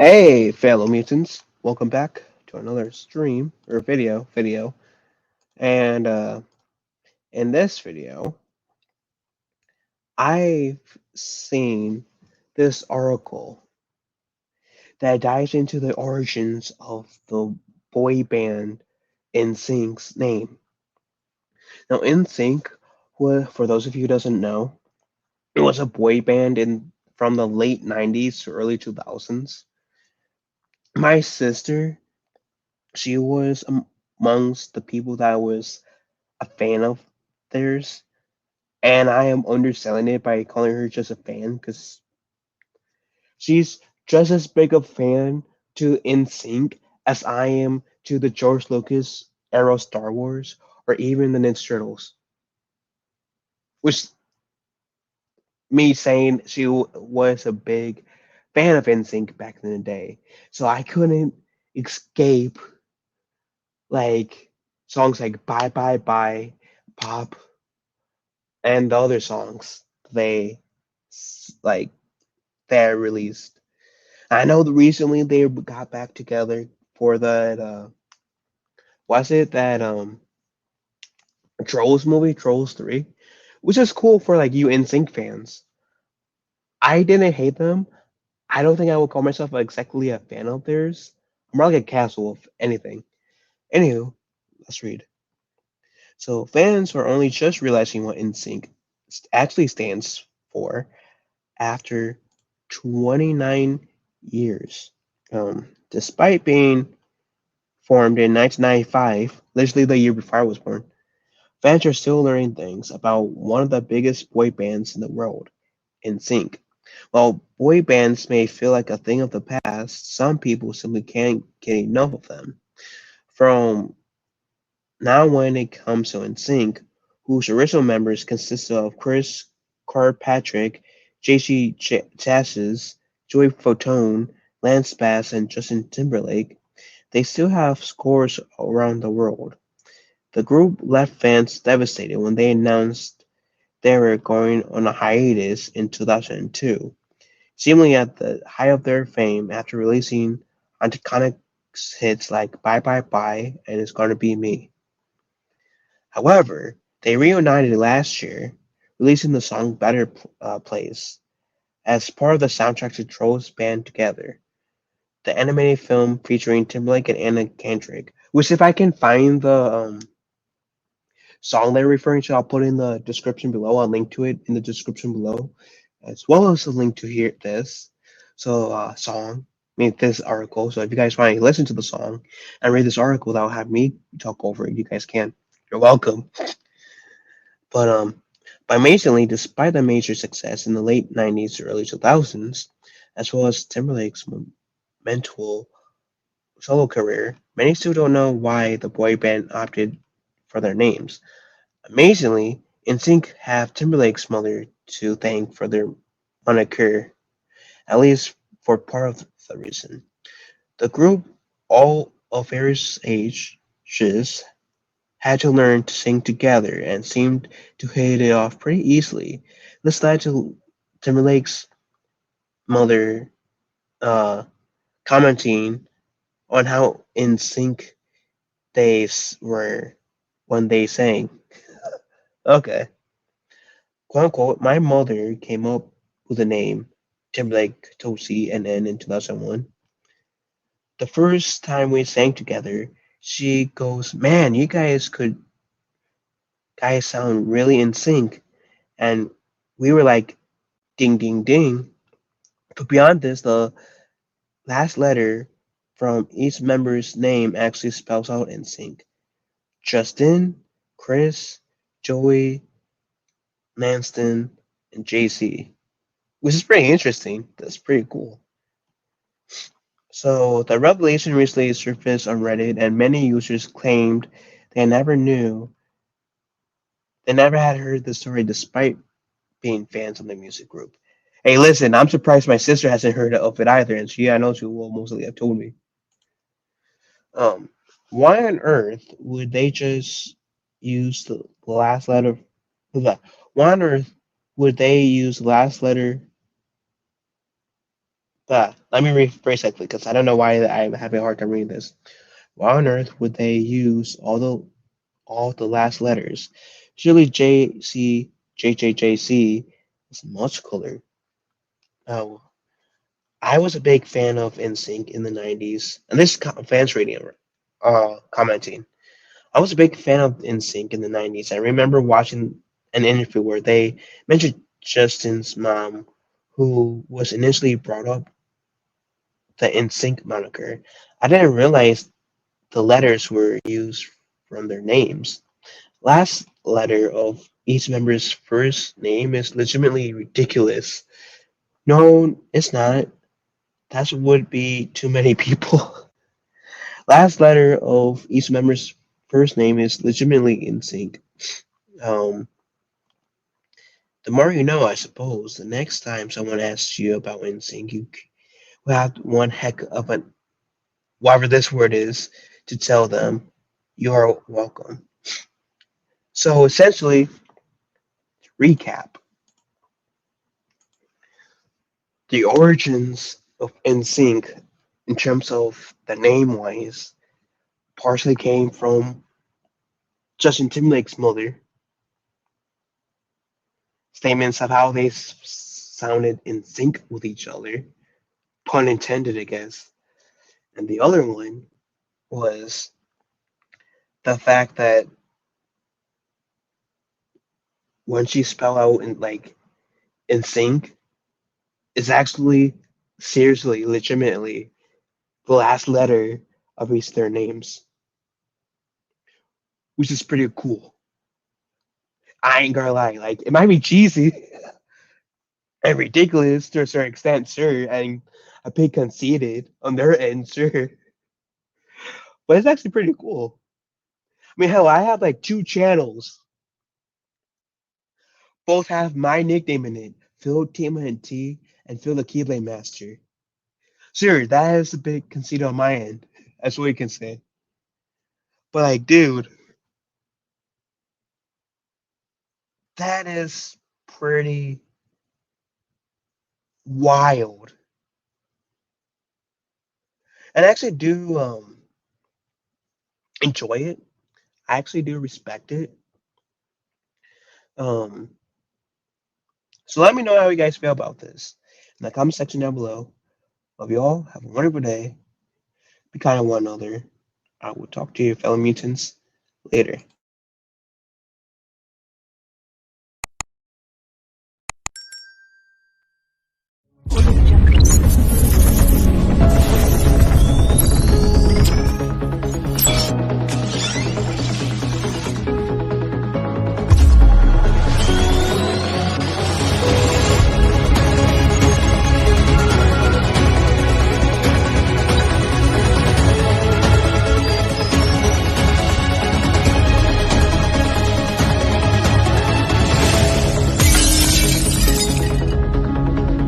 Hey, fellow mutants! Welcome back to another stream or video. And in this video, I've seen this article that dives into the origins of the boy band NSYNC's name. Now, NSYNC, for those of you who doesn't know, it was a boy band in from the late '90s to early 2000s. My sister, she was amongst the people that was a fan of theirs, and I am underselling it by calling her just a fan because she's just as big a fan to NSYNC as I am to the George Lucas era Star Wars or even the Ninja Turtles. Which me saying she was a big fan of NSYNC back in the day, so I couldn't escape like songs like Bye Bye Bye, Pop, and the other songs they like they're released. I know that recently they got back together for that was it that Trolls movie, Trolls 3, which is cool for like you NSYNC fans. I didn't hate them. I don't think I would call myself exactly a fan of theirs. I'm more like a casual of anything. Anywho, let's read. So fans are only just realizing what NSYNC actually stands for after 29 years. Despite being formed in 1995, literally the year before I was born, fans are still learning things about one of the biggest boy bands in the world, NSYNC. While boy bands may feel like a thing of the past, some people simply can't get enough of them. From now, when it comes to NSYNC, whose original members consist of Chris Kirkpatrick, JC Chassis, Joey Fatone, Lance Bass, and Justin Timberlake, they still have scores around the world. The group left fans devastated when they announced they were going on a hiatus in 2002, seemingly at the height of their fame after releasing iconic hits like Bye Bye Bye and It's Gonna Be Me. However, they reunited last year, releasing the song Better Place as part of the soundtrack to Trolls Band Together, the animated film featuring Timberlake and Anna Kendrick. Which, if I can find the song they're referring to, I'll put in the description below. I'll link to it in the description below, as well as a link to hear this. So, this article. So, if you guys want to listen to the song and read this article, that'll have me talk over it. You guys can. You're welcome. But by amazingly, despite the major success in the late '90s to early 2000s, as well as Timberlake's mental solo career, many still don't know why the boy band opted for their names. Amazingly, NSYNC have Timberlake's mother to thank for their moniker, at least for part of the reason. The group, all of various ages, had to learn to sing together and seemed to hit it off pretty easily. This led to Timberlake's mother uh, commenting on how in sync they were when they sang. Okay. Quote unquote, my mother came up with the name Timberlake Tosi and N in 2001. The first time we sang together, she goes, "Man, guys sound really in sync." And we were like, "Ding, ding, ding." But beyond this, the last letter from each member's name actually spells out in sync. Justin, Chris, Joey, Manston, and JC, which is pretty interesting. That's pretty cool. So the revelation recently surfaced on Reddit, and many users claimed they never knew, they never had heard the story despite being fans of the music group. Hey, listen, I'm surprised my sister hasn't heard of it either, and I know she will mostly have told me. Um, why on earth would they just use the last letter? Why on earth would they use the last letter Let me rephrase that because I don't know why I'm having a hard time reading this. Why on earth would they use all the last letters? Surely JCJJJC is much cooler. Oh, I was a big fan of NSYNC in the 90s, and this is fans rating commenting. I was a big fan of NSYNC in the 90s. I remember watching an interview where they mentioned Justin's mom, who was initially brought up the NSYNC moniker. I didn't realize the letters were used from their names. Last letter of each member's first name is legitimately ridiculous. No, it's not. That would be too many people. Last letter of each member's first name is legitimately in sync. Um, the more you know, I suppose. The next time someone asks you about NSYNC, you will have one heck of a whatever this word is to tell them you are welcome. So essentially, recap the origins of NSYNC in terms of the name wise partially came from Justin Timberlake's mother. Statements of how they sounded in sync with each other, pun intended, I guess. And the other one was the fact that when she spelled out in sync, it's actually seriously, legitimately the last letter of each of their names, which is pretty cool. I ain't gonna lie, like it might be cheesy and ridiculous to a certain extent, sure, and a bit conceited on their end, sure, but it's actually pretty cool. I mean, hell, I have like two channels, both have my nickname in it, Phil TMNT and Phil the Keyblade Master. Sure, that is a bit conceited on my end. That's what you can say. But like, dude, that is pretty wild. And I actually do enjoy it. I actually do respect it. Um, so let me know how you guys feel about this in the comment section down below. Love you all. Have a wonderful day. Be kind to one another. I will talk to you, fellow mutants, later.